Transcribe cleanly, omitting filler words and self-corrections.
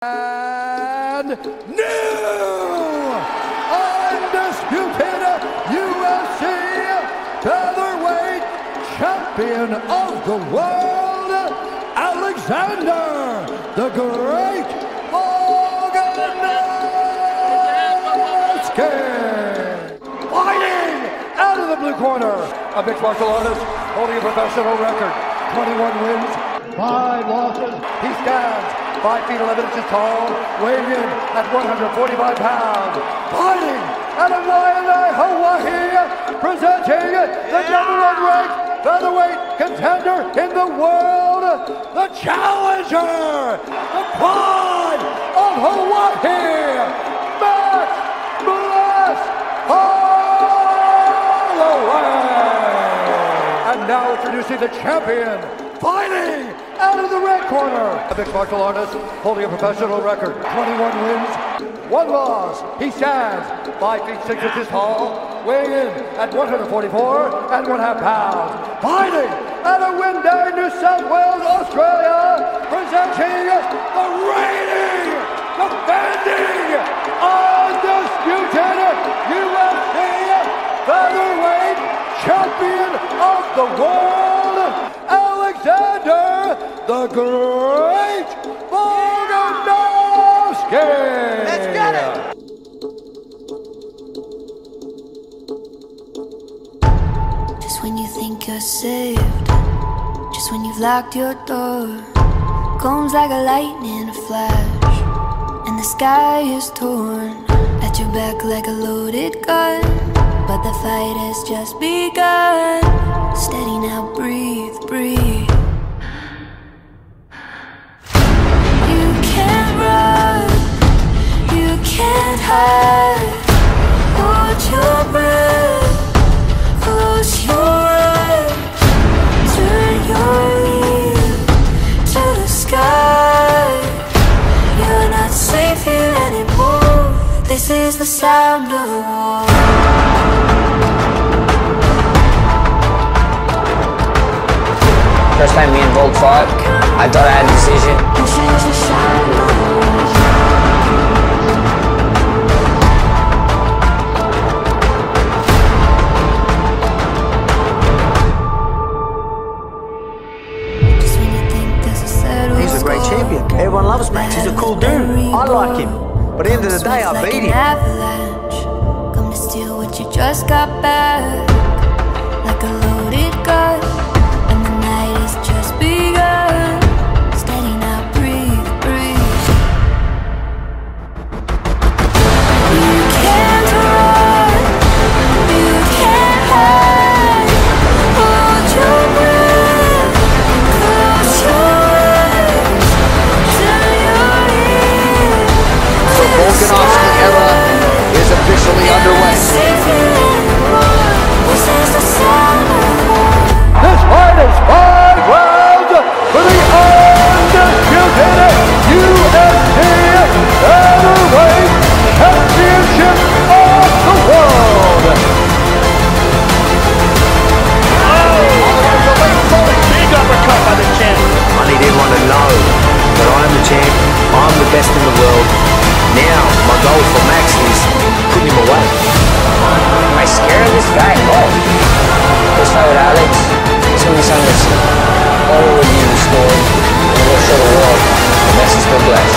And new Undisputed UFC Featherweight Champion of the World, Alexander the Great Volkanovski. Fighting out of the blue corner, a mixed martial artist holding a professional record, 21 wins, 5 losses. He stands 5 feet 11 inches tall, weighing in at 145 pounds. Fighting out of Hawaii, presenting the #1 ranked featherweight contender in the world, the challenger, the pride of Hawaii, Max Bless Holloway. And now introducing the champion, fighting out of the red corner, a mixed martial artist holding a professional record, 21 wins, 1 loss. He stands 5 feet 6 inches tall, weighing in at 144.5 pounds. Fighting out of Winday, New South Wales, Australia, presenting the reigning, defending, undisputed UFC Featherweight Champion of the world, Alexander the Great Volkanovski. Let's get it. Just when you think you're saved, just when you've locked your door, comes like a lightning flash, and the sky is torn at your back like a loaded gun. But the fight has just begun. Steady now, breathe, breathe. You can't run, you can't hide. Hold your breath, close your eyes. Turn your ear to the sky. You're not safe here anymore. This is the sound of war. First time me and Volk fought, I thought I had a decision. He's a great champion. Everyone loves Max. He's a cool dude. I like him. But at the end of the day, I beat him. Come to steal what you just got back, like a loaded gun. Just begun. Steady now, breathe, breathe. You can't run, you can't hide. Hold your breath, close your eyes. Turn your ear. The Volkanovski era is officially underway. This is the sound of war. This fight is 5 rounds for the undisputed UFC Featherweight Championship of the world. Big uppercut by the champ. I need everyone to know that I'm the champ. I'm the best in the world. Now, my goal for Max is putting him away. Am I scared of this guy? No. This fight with Alex, it's going to be something that's all over the score, and we'll show the world the best is still blessed.